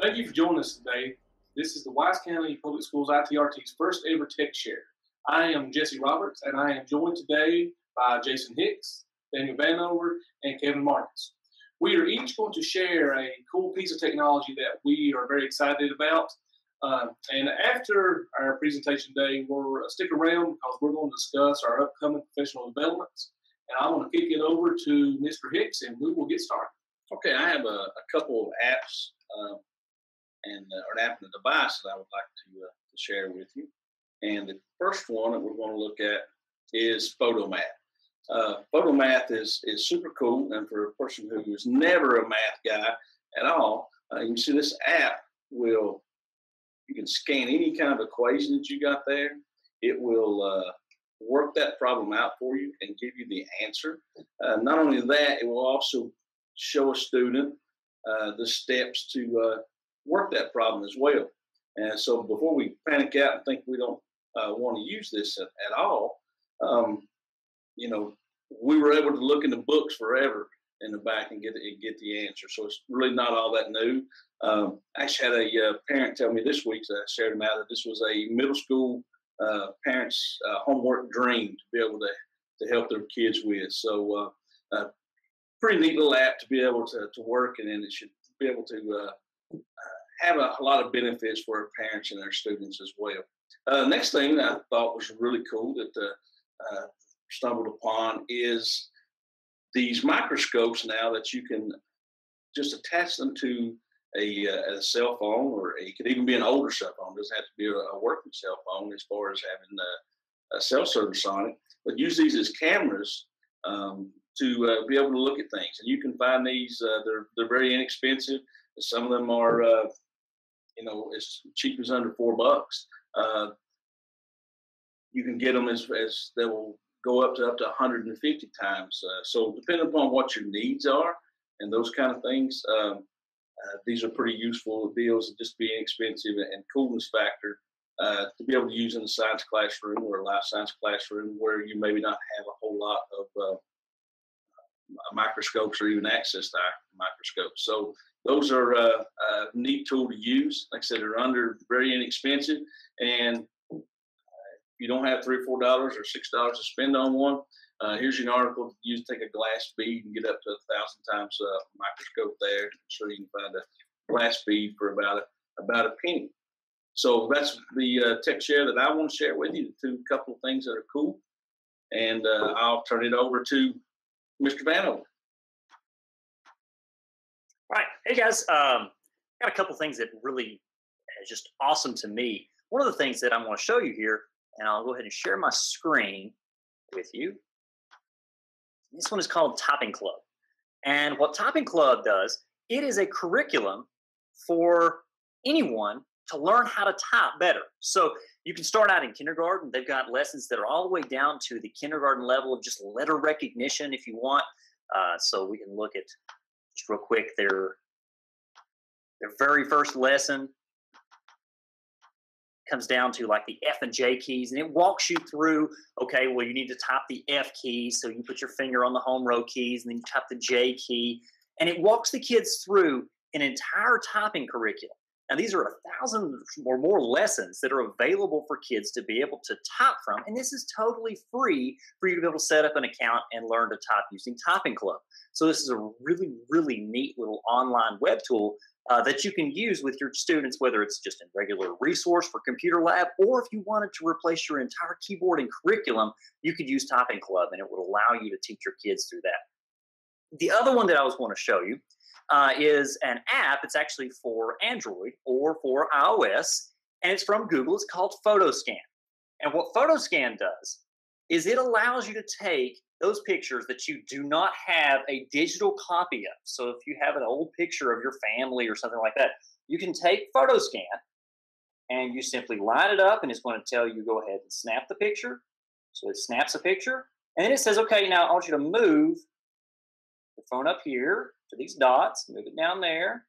Thank you for joining us today. This is the Wise County Public Schools ITRT's first ever Tech Share. I am Jesse Roberts, and I am joined today by Jason Hicks, Daniel Vanover, and Kevin Marcus. We are each going to share a cool piece of technology that we are very excited about. And after our presentation day, we'll stick around because we're going to discuss our upcoming professional developments. And I want to kick it over to Mr. Hicks, and we will get started. Okay, I have a couple of apps and or an app and a device that I would like to share with you. And the first one that we're going to look at is Photomat. Photomat is super cool, and for a person who is never a math guy at all, you can see this app you can scan any kind of equation that you got there. It will work that problem out for you and give you the answer. Not only that, it will also show a student the steps to work that problem as well. And so before we panic out and think we don't want to use this at all, we were able to look in the books forever in the back and get the answer. So it's really not all that new. I actually had a parent tell me this week that I shared them out that this was a middle school parents' homework dream to be able to help their kids with. So pretty neat little app to be able to work, and then it should be able to have a lot of benefits for our parents and their students as well. Next thing that I thought was really cool that stumbled upon is these microscopes now that you can just attach them to a cell phone, or it could even be an older cell phone. It doesn't have to be a working cell phone as far as having a cell service on it, but use these as cameras to be able to look at things. And you can find these, they're very inexpensive. Some of them are, as cheap as under $4. You can get them as they will go up to 150 times. So depending upon what your needs are and those kind of things, these are pretty useful deals, just being inexpensive and coolness factor to be able to use in a science classroom or a life science classroom where you maybe not have a whole lot of microscopes or even access to microscopes. So those are a neat tool to use. Like I said, they're very inexpensive, and if you don't have $3 or $4 or $6 to spend on one, here's an article to use. Take a glass bead and get up to 1,000 times microscope there. So you can find a glass bead for about a penny. So that's the tech share that I want to share with you. A couple of things that are cool, and I'll turn it over to Mr. Vanover. All right. Hey, guys. Got a couple things that really is just awesome to me. One of the things that I want to show you here, and I'll go ahead and share my screen with you. This one is called Typing Club. And what Typing Club does, it is a curriculum for anyone to learn how to type better. So you can start out in kindergarten. They've got lessons that are all the way down to the kindergarten level of just letter recognition if you want. So we can look at, just real quick, their very first lesson comes down to like the F and J keys, and it walks you through, okay, well, you need to type the F key, so you put your finger on the home row keys, and then you type the J key, and it walks the kids through an entire typing curriculum. Now, these are 1,000 or more lessons that are available for kids to be able to type from, and this is totally free for you to be able to set up an account and learn to type using Typing Club. So this is a really, really neat little online web tool that you can use with your students, whether it's just a regular resource for computer lab, or if you wanted to replace your entire keyboard and curriculum, you could use Typing Club, and it would allow you to teach your kids through that. The other one that I was going to show you is an app. It's actually for Android or for iOS, and it's from Google. It's called Photoscan. And what Photoscan does is it allows you to take those pictures that you do not have a digital copy of. So if you have an old picture of your family or something like that, you can take Photoscan and you simply line it up, and it's going to tell you go ahead and snap the picture. So it snaps a picture, and then it says, okay, now I want you to move the phone up here to these dots, move it down there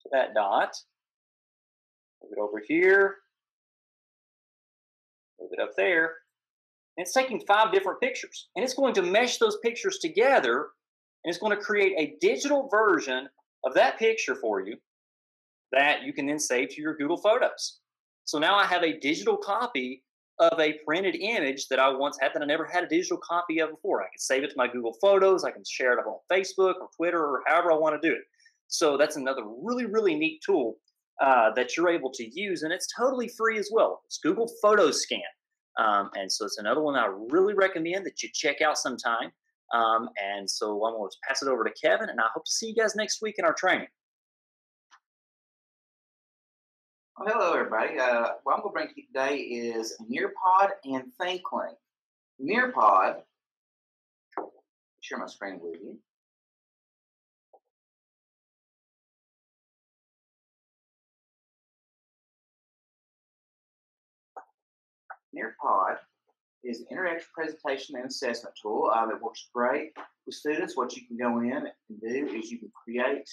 to that dot, move it over here, move it up there. And it's taking 5 different pictures, and it's going to mesh those pictures together, and it's going to create a digital version of that picture for you. that you can then save to your Google Photos. So now I have a digital copy of a printed image that I once had that I never had a digital copy of before. I can save it to my Google Photos. I can share it up on Facebook or Twitter or however I want to do it. So that's another really, really neat tool that you're able to use, and it's totally free as well. It's Google Photos Scan. And so it's another one I really recommend that you check out sometime. And so I'm going to pass it over to Kevin, and I hope to see you guys next week in our training. Well, hello, everybody. What I'm going to bring to you today is Nearpod and ThinkLink. Nearpod, share my screen with you. Nearpod is an interactive presentation and assessment tool that works great with students. What you can go in and do is you can create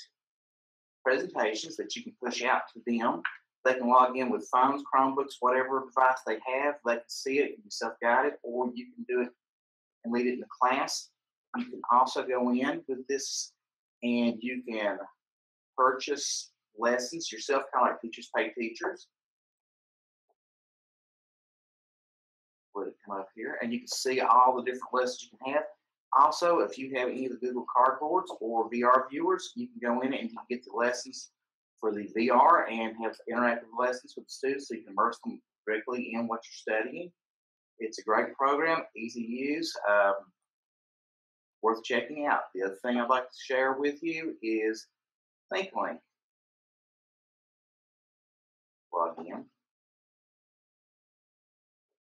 presentations that you can push out to them. They can log in with phones, Chromebooks, whatever device they have. They can see it, you can self-guide it, or you can do it and lead it in the class. You can also go in with this and you can purchase lessons yourself, kind of like Teachers Pay Teachers. Let it come up here, and you can see all the different lessons you can have. Also, if you have any of the Google Cardboards or VR viewers, you can go in and you can get the lessons for the VR and have interactive lessons with the students so you can immerse them directly in what you're studying. It's a great program, easy to use, worth checking out. The other thing I'd like to share with you is ThinkLink. Log in.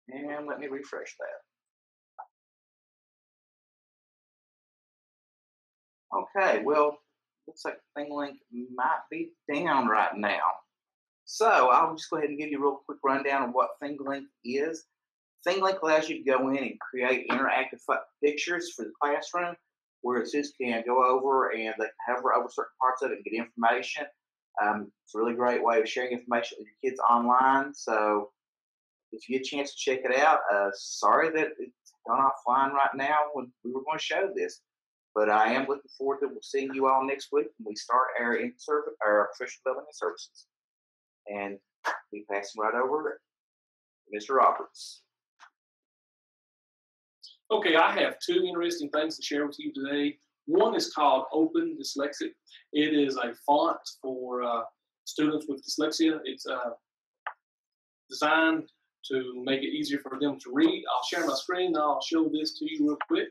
And let me refresh that. Okay, well, looks like ThinkLink might be down right now. So I'll just go ahead and give you a real quick rundown of what ThinkLink is. ThinkLink allows you to go in and create interactive pictures for the classroom where students can go over and they can hover over certain parts of it and get information. It's a really great way of sharing information with your kids online. So if you get a chance to check it out, sorry that it's gone offline right now when we were going to show this. But I am looking forward to seeing you all next week when we start our professional development services. And we pass right over to Mr. Roberts. Okay, I have two interesting things to share with you today. One is called Open Dyslexic. It is a font for students with dyslexia. It's designed to make it easier for them to read. I'll share my screen and I'll show this to you real quick.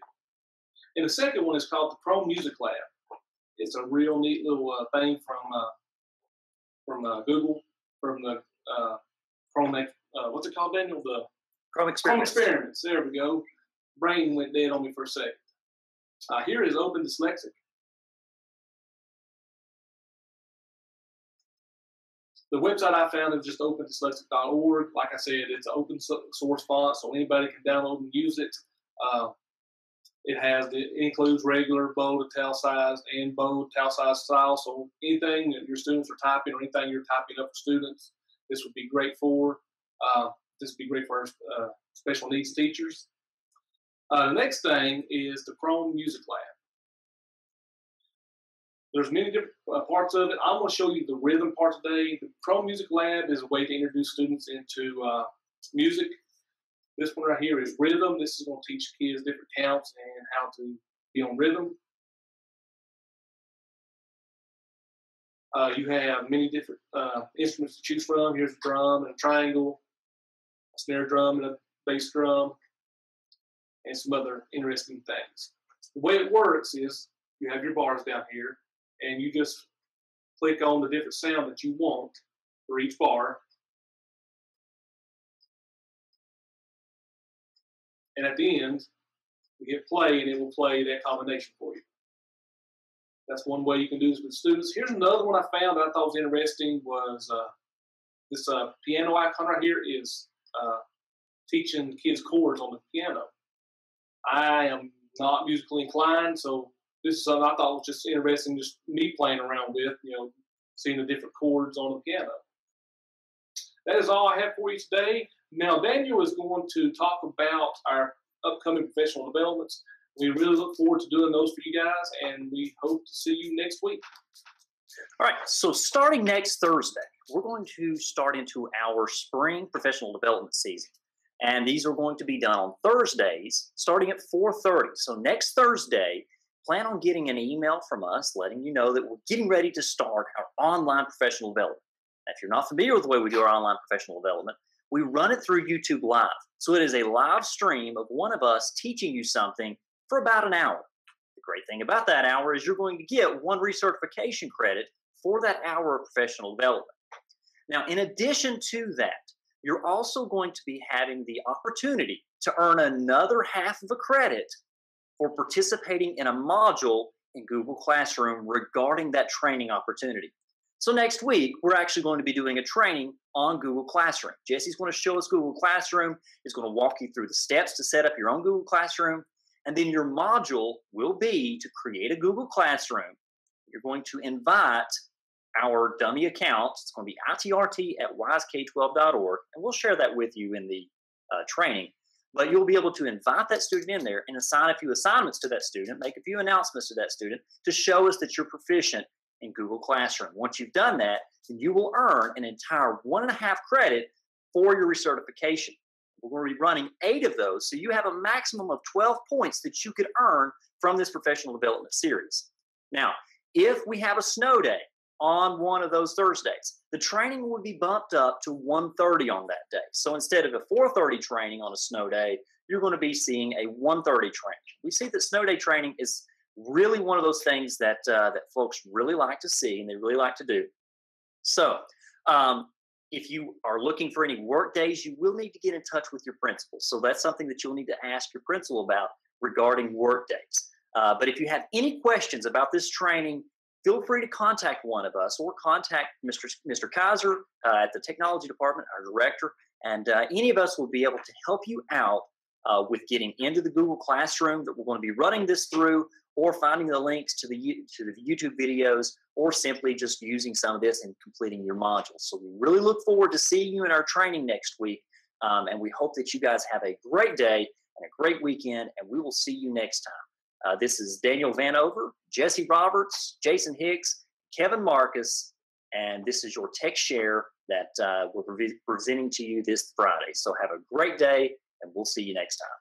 And the second one is called the Chrome Music Lab. It's a real neat little thing from Google, from the Chrome, what's it called, Daniel? The Chrome Experiments. Chrome Experiments. There we go. Brain went dead on me for a second. Here is Open Dyslexic. The website I found is just opendyslexic.org. Like I said, it's an open source font, so anybody can download and use it. It includes regular, bold, italicized, and bold, italicized style. So anything that your students are typing or anything you're typing up for students, this would be great for. This would be great for our special needs teachers. The next thing is the Chrome Music Lab. There's many different parts of it. I'm going to show you the rhythm part today. The Chrome Music Lab is a way to introduce students into music. This one right here is rhythm. This is going to teach kids different counts and how to be on rhythm. You have many different instruments to choose from. Here's a drum and a triangle, a snare drum and a bass drum, and some other interesting things. The way it works is you have your bars down here, and you just click on the different sound that you want for each bar. And at the end, you hit play, and it will play that combination for you. That's one way you can do this with students. Here's another one I found that I thought was interesting was this piano icon right here is teaching kids chords on the piano. I am not musically inclined, so this is something I thought was just interesting, just me playing around with, seeing the different chords on the piano. That is all I have for you today. Now, Daniel is going to talk about our upcoming professional developments. We really look forward to doing those for you guys, and we hope to see you next week. All right, so starting next Thursday, we're going to start into our spring professional development season. And these are going to be done on Thursdays, starting at 4:30. So next Thursday, plan on getting an email from us letting you know that we're getting ready to start our online professional development. Now, if you're not familiar with the way we do our online professional development, we run it through YouTube Live. So it is a live stream of one of us teaching you something for about an hour. The great thing about that hour is you're going to get one recertification credit for that hour of professional development. Now, in addition to that, you're also going to be having the opportunity to earn another half of a credit for participating in a module in Google Classroom regarding that training opportunity. So next week, we're actually going to be doing a training on Google Classroom. Jesse's going to show us Google Classroom. He's going to walk you through the steps to set up your own Google Classroom. And then your module will be to create a Google Classroom. You're going to invite our dummy account. It's going to be itrt@wisek12.org, and we'll share that with you in the training. But you'll be able to invite that student in there and assign a few assignments to that student, make a few announcements to that student to show us that you're proficient in Google Classroom. Once you've done that, then you will earn an entire 1.5 credit for your recertification. We're going to be running 8 of those, so you have a maximum of 12 points that you could earn from this professional development series. Now, if we have a snow day on one of those Thursdays, the training will be bumped up to 1:30 on that day. So instead of a 4:30 training on a snow day, you're going to be seeing a 1:30 training. We see that snow day training is really one of those things that that folks really like to see and they really like to do. So if you are looking for any work days, you will need to get in touch with your principal. So that's something that you'll need to ask your principal about regarding work days. But if you have any questions about this training, feel free to contact one of us or contact Mr. Kaiser at the technology department, our director, and any of us will be able to help you out with getting into the Google Classroom that we're going to be running this through, or finding the links to the YouTube videos, or simply just using some of this and completing your modules. So we really look forward to seeing you in our training next week, and we hope that you guys have a great day and a great weekend, and we will see you next time. This is Daniel Vanover, Jesse Roberts, Jason Hicks, Kevin Marcus, and this is your Tech Share that we're presenting to you this Friday. So have a great day, and we'll see you next time.